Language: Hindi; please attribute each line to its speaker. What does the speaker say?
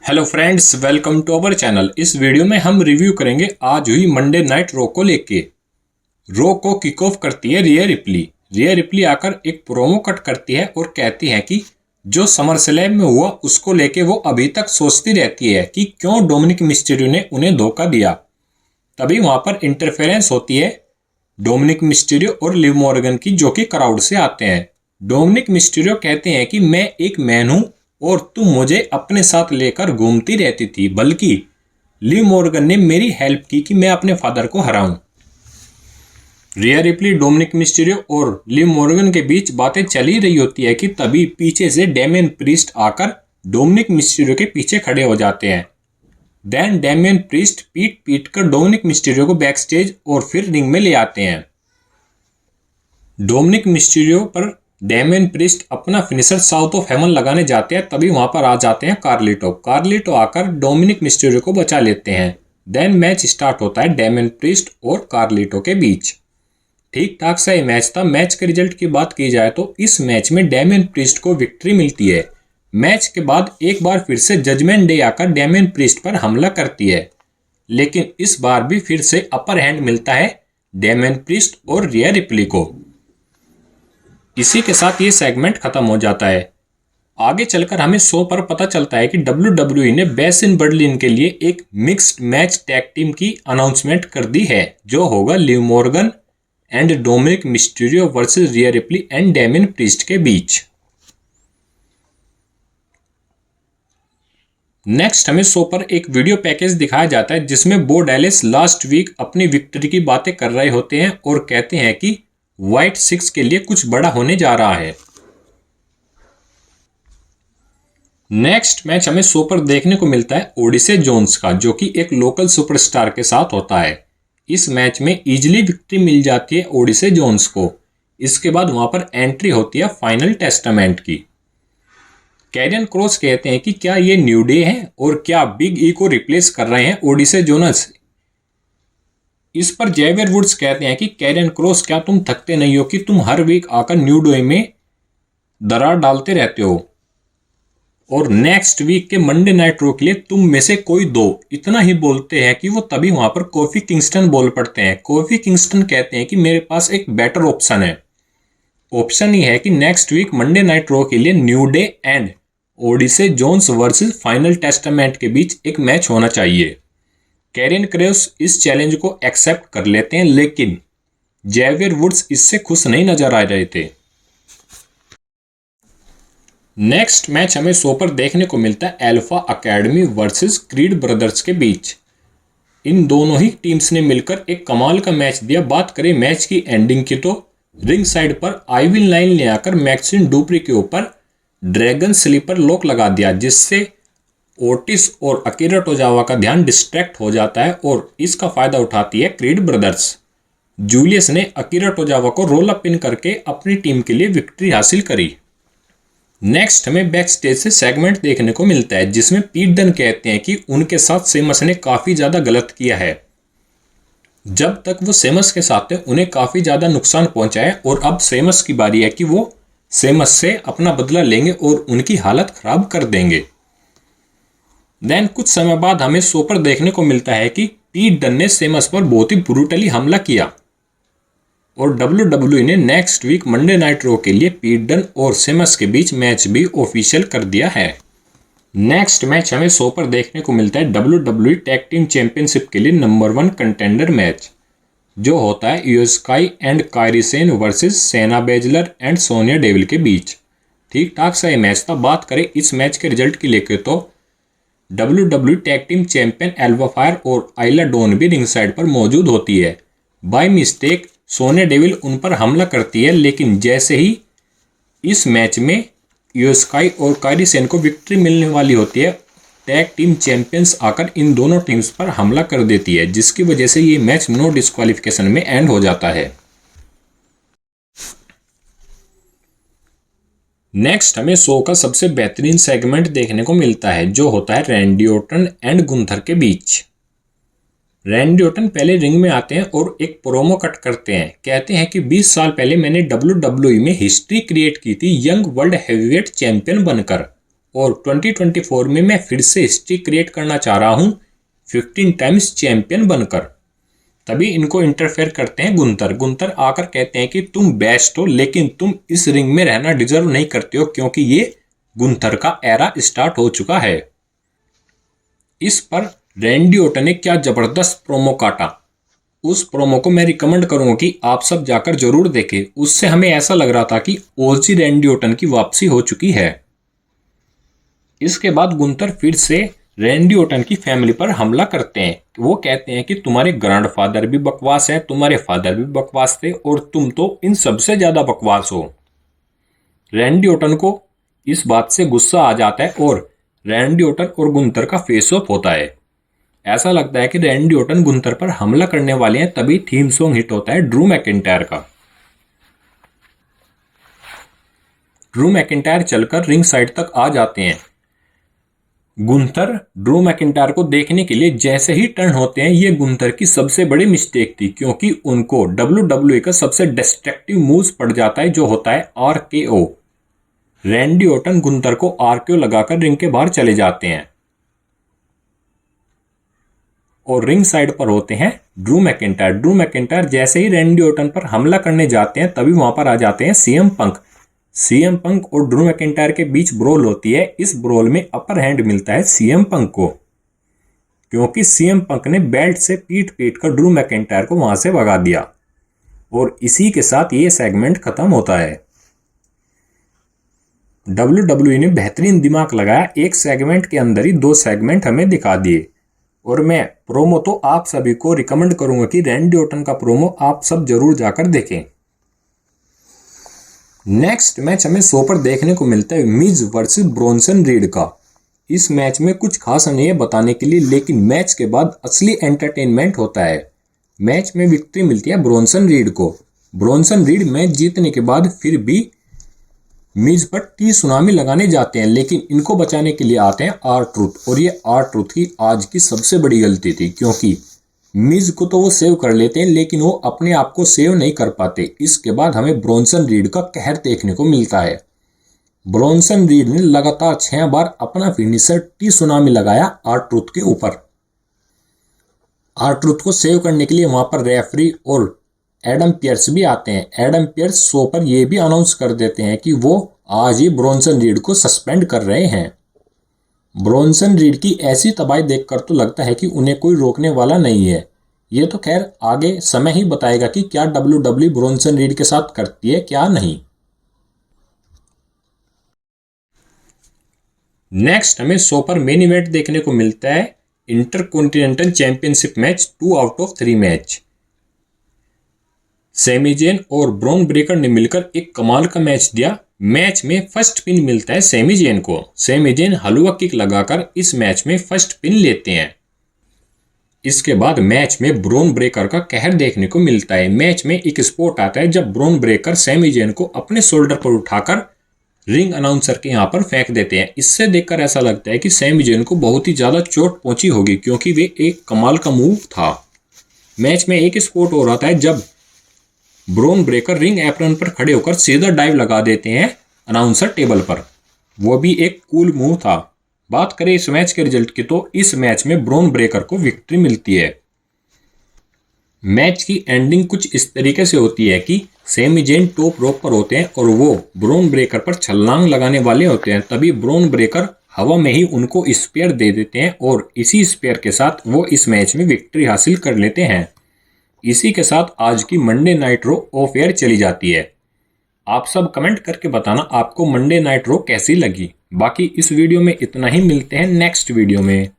Speaker 1: Hello friends, welcome to our channel. इस वीडियो में हम रिव्यू करेंगे आज हुई मंडे नाइट रॉ को लेके। रॉ को किक ऑफ करती है रिया रिप्ली। रिया रिप्ली आकर एक प्रोमो कट करती है और कहती है कि जो समरस्लैम में हुआ उसको लेके वो अभी तक सोचती रहती है कि क्यों डोमिनिक मिस्टीरियो ने उन्हें धोखा दिया। तभी वहां पर इंटरफेरेंस होती है डोमिनिक मिस्टीरियो और लिव मॉर्गन की, जो कि क्राउड से आते हैं। डोमिनिक मिस्टीरियो कहते हैं कि मैं एक मैन हूं और तुम मुझे अपने साथ लेकर घूमती रहती थी, बल्कि लिव मॉर्गन ने मेरी हेल्प की कि मैं अपने फादर को हराऊं। रिया रिप्ली, डोमिनिक मिस्टीरियो और लिव मॉर्गन के बीच बातें चल ही रही होती है कि तभी पीछे से डेमियन प्रीस्ट आकर डोमिनिक मिस्टीरियो के पीछे खड़े हो जाते हैं। देन डेमियन प्रीस्ट पीट पीट कर डोमिनिक मिस्टीरियो को बैक स्टेज और फिर रिंग में ले आते हैं। डोमिनिक मिस्टीरियो पर डेमियन प्रीस्ट अपना फिनिशर साउथ ऑफ हेवन लगाने जाते हैं, तभी वहां पर आ जाते हैं कार्लिटो। कार्लिटो आकर डोमिनिक मिस्टीरियो को बचा लेते हैं। देन मैच स्टार्ट होता है डेमियन प्रीस्ट और कार्लिटो के बीच। ठीक ठाक सा ये मैच था। मैच के रिजल्ट की बात की जाए तो इस मैच में डेमियन प्रीस्ट को विक्ट्री मिलती है। मैच के बाद एक बार फिर से जजमेंट डे आकर डेमियन प्रीस्ट पर हमला करती है, लेकिन इस बार भी फिर से अपर हैंड मिलता है डेमियन प्रीस्ट और रिया रिप्ली को। इसी के साथ ये सेगमेंट खत्म हो जाता है। आगे चलकर हमें शो पर पता चलता है कि WWE ने बेस इन बर्लिन के लिए एक मिक्स्ड मैच टैग टीम की अनाउंसमेंट कर दी है, जो होगा Liv Morgan and Dominik Mysterio versus Riya replay and Damien priest के बीच। नेक्स्ट हमें शो पर एक वीडियो पैकेज दिखाया जाता है जिसमें बो डैलिस लास्ट वीक अपनी विक्ट्री की बातें कर रहे होते हैं और कहते हैं कि व्हाइट 6 के लिए कुछ बड़ा होने जा रहा है। नेक्स्ट मैच हमें शो पर देखने को मिलता है ओडिसे जोन्स का, जो कि एक लोकल सुपरस्टार के साथ होता है। इस मैच में इजीली विक्ट्री मिल जाती है ओडिसे जोन्स को। इसके बाद वहां पर एंट्री होती है फाइनल टेस्टामेंट की। कैरियन क्रॉस कहते हैं कि क्या ये न्यू डे है और क्या बिग ई को रिप्लेस कर रहे हैं ओडिसे जोनस। इस पर जेवियर वुड्स कहते हैं कि कैरियन क्रॉस, क्या तुम थकते नहीं हो कि तुम हर वीक आकर न्यू डे में दरार डालते रहते हो और नेक्स्ट वीक के मंडे नाइट रॉ के लिए तुम में से कोई दो। इतना ही बोलते हैं कि वो तभी वहां पर कोफी किंगस्टन बोल पड़ते हैं। कोफी किंगस्टन कहते हैं कि मेरे पास एक बेटर ऑप्शन है। ऑप्शन ही है कि next week Monday night Raw के लिए New Day and Odyssey Jones versus Final Testament के बीच एक मैच होना चाहिए। कैरियन क्रॉस इस चैलेंज को एक्सेप्ट कर लेते हैं, लेकिन जेवियर वुड्स इससे खुश नहीं नजर आ रहे थे। नेक्स्ट मैच हमें शो पर देखने को मिलता है alpha academy versus creed brothers के बीच। इन दोनों ही टीम्स ने मिलकर एक कमाल का मैच दिया। बात करें मैच की एंडिंग की तो रिंग साइड पर आइविन लाइन ले आकर मैक्सिन डुप्री के ऊपर ड्रैगन स्लीपर लॉक लगा दिया, जिससे ओटिस और अकीरा टोजावा का ध्यान डिस्ट्रैक्ट हो जाता है और इसका फायदा उठाती है क्रीड ब्रदर्स। जूलियस ने अकीरा टोजावा को रोल अप पिन करके अपनी टीम के लिए विक्ट्री हासिल करी। नेक्स्ट हमें बैक स्टेज से सेगमेंट देखने को मिलता है जिसमें पीट डन कहते हैं कि उनके साथ सेमस ने काफी ज्यादा गलत किया है। जब तक वो सेमस के साथ थे उन्हें काफी ज्यादा नुकसान पहुंचा है और अब सेमस की बारी है कि वो सेमस से अपना बदला लेंगे और उनकी हालत खराब कर देंगे। देन कुछ समय बाद हमें शो पर देखने को मिलता है कि पीट डन ने सेमस पर बहुत ही ब्रूटली हमला किया और WWE ने next week Monday night Raw के लिए पीट डन और सेमस के बीच मैच भी ऑफिशियल कर दिया है। नेक्स्ट मैच हमें शो पर देखने को मिलता है WWE टैग टीम चैंपियनशिप के लिए नंबर 1 कंटेंडर मैच, जो होता है ईयो sky and Kairi Sen versus सेना बेजलर एंड सोनिया डेविल के बीच। ठीक ठाक सा ये मैच था। बात करें इस मैच के रिजल्ट की लेकर तो WWE tag team champion Elba fire और आइला डॉन भी रिंग साइड पर मौजूद होती है। बाय मिस्टेक सोनिया डेविल उन पर हमला करती है, लेकिन जैसे ही इस मैच में ईयो स्काई और कायरी सेन को विक्ट्री मिलने वाली होती है, टैग टीम चैंपियंस आकर इन दोनों टीम्स पर हमला कर देती है, जिसकी वजह से ये मैच नो डिस्क्वालिफिकेशन में एंड हो जाता है। नेक्स्ट हमें शो का सबसे बेहतरीन सेगमेंट देखने को मिलता है, जो होता है रैंडी ऑर्टन एंड गुंथर के बीच। रैंडी ऑर्टन पहले रिंग में आते हैं और एक प्रोमो कट करते हैं। कहते हैं कि 20 साल पहले मैंने WWE में हिस्ट्री क्रिएट की थी यंग वर्ल्ड हैवीवेट चैंपियन बनकर, और 2024 में मैं फिर से हिस्ट्री क्रिएट करना चाह रहा हूँ 15 टाइम्स चैंपियन बनकर। तभी इनको इंटरफेयर करते हैं गुंतर। गुंतर आकर कहते हैं कि तुम बेस्ट हो, लेकिन तुम इस रिंग में रहना डिजर्व नहीं करते हो, क्योंकि ये गुंतर का एरा स्टार्ट हो चुका है। इस पर रैंडी ऑर्टन ने क्या जबरदस्त प्रोमो काटा। उस प्रोमो को मैं रिकमेंड करूंगा कि आप सब जाकर जरूर देखें। उससे हमें ऐसा लग रहा था कि ओजी रैंडी ऑर्टन की वापसी हो चुकी है। इसके बाद गुंतर फिर से रैंडी ऑर्टन की फैमिली पर हमला करते हैं। वो कहते हैं कि तुम्हारे ग्रैंडफादर भी बकवास है, तुम्हारे फादर भी बकवास थे, और तुम तो इन सबसे ज्यादा बकवास हो। रैंडी ऑर्टन को इस बात से गुस्सा आ जाता है और रैंडी ऑर्टन और गुंतर का फेस ऑफ होता है। ऐसा लगता है कि रैंडी ऑर्टन गुंतर पर हमला करने वाले हैं, तभी थीम सॉन्ग हिट होता है ड्रू मैकिंटायर का। ड्रू मैकिंटायर चलकर रिंग साइड तक आ जाते हैं। गुंतर ड्रू मैकिंटायर को देखने के लिए जैसे ही टर्न होते हैं, ये गुंतर की सबसे बड़ी मिस्टेक थी, क्योंकि उनको WWE का सबसे डिस्ट्रक्टिव मूव्स पड़ जाता है, जो होता है RKO। रैंडी ऑर्टन गुंतर को RKO लगाकर रिंग के बाहर चले जाते हैं और रिंग साइड पर होते हैं ड्रू मैकिंटायर। ड्रू मैकिंटायर जैसे ही रैंडी ऑर्टन पर हमला करने जाते हैं, तभी वहां पर आ जाते हैं CM पंक। CM पंक और ड्रू मैकिंटायर के बीच ब्रोल होती है। इस ब्रोल में अपर हैंड मिलता है CM पंक को, क्योंकि CM पंक ने बेल्ट से पीट कर ड्रू मैकिंटायर को वहां से भगा दिया। और इसी के साथ ये सेगमेंट खत्म होता है। WWE ने बेहतरीन दिमाग लगाया, एक सेगमेंट के अंदर ही 2 सेगमेंट हमें दिखा दिए। और मैं प्रोमो तो आप सभी को रिकमेंड करूंगा कि रैंडी ऑर्टन का प्रोमो आप सब जरूर जाकर देखें। नेक्स्ट मैच हमें शो पर देखने को मिलता है मिज वर्सेस ब्रॉन्सन रीड का। इस मैच में कुछ खास नहीं है बताने के लिए, लेकिन मैच के बाद असली एंटरटेनमेंट होता है। मैच में विक्ट्री मिलती है ब्रॉन्सन रीड को। ब्रॉन्सन रीड मैच जीतने के बाद फिर भी मिज पर टी सुनामी लगाने जाते हैं, लेकिन इनको बचाने के लिए आते हैं R-Truth। और ये R-Truth की आज की सबसे बड़ी गलती थी, क्योंकि मिज को तो वो सेव कर लेते हैं, लेकिन वो अपने आप को सेव नहीं कर पाते। इसके बाद हमें ब्रॉन्सन रीड का कहर देखने को मिलता है। ब्रॉन्सन रीड ने लगातार 6 बार अपना फिनिशर टी सुनामी लगाया R-Truth के ऊपर। R-Truth को सेव करने के लिए वहां पर रेफरी और एडम पियर्स भी आते हैं। एडम पियर्स शो पर यह भी अनाउंस कर देते हैं कि वो आज ही ब्रॉन्सन रीड को सस्पेंड कर रहे हैं। ब्रॉन्सन रीड की ऐसी तबाही देखकर तो लगता है कि उन्हें कोई रोकने वाला नहीं है। ये तो खैर आगे समय ही बताएगा कि क्या WWE ब्रॉन्सन रीड के साथ करती है क्या नहीं। नेक्स्ट हमें शो पर मेन इवेंट देखने को मिलता है Intercontinental Championship match 2 out of 3 match. Sami Zayn और ब्रॉन ब्रेकर ने मिलकर एक कमाल का मैच दिया। मैच में फर्स्ट पिन मिलता है सैमी ज़ेन को। सैमी ज़ेन हलवा किक लगाकर इस मैच में फर्स्ट पिन लेते हैं। इसके बाद मैच में ब्रॉन ब्रेकर का कहर देखने को मिलता है। मैच में एक स्पॉट आता है जब ब्रॉन ब्रेकर सैमी ज़ेन को अपने शोल्डर पर उठाकर रिंग अनाउंसर के यहाँ पर फेंक देते हैं। इससे देखकर ऐसा लगता है कि सैमी ज़ेन को बहुत ही ज़्यादा चोट पहुंची होगी, क्योंकि वे एक कमाल का मूव था। मैच में एक स्पॉट हो रहा था जब ब्रॉन ब्रेकर रिंग एप्रन पर खड़े होकर सीधा डाइव लगा देते हैं अनाउंसर टेबल पर। वो भी एक कूल मूव था। बात करें इस मैच के रिजल्ट की, तो इस मैच में ब्रॉन ब्रेकर को विक्ट्री मिलती है। मैच की एंडिंग कुछ इस तरीके से होती है कि सैमी ज़ेन टॉप रोप पर होते हैं और वो ब्रॉन ब्रेकर पर छलांग लगाने वाले होते हैं। तभी ब्रॉन ब्रेकर हवा में ही उनको स्पेयर दे देते हैं और इसी स्पेयर के साथ वो इस मैच में विक्ट्री हासिल कर लेते हैं। इसी के साथ आज की Monday Night Raw off air चली जाती है। आप सब कमेंट करके बताना आपको मंडे नाइट रो कैसी लगी। बाकी इस वीडियो में इतना ही, मिलते हैं नेक्स्ट वीडियो में।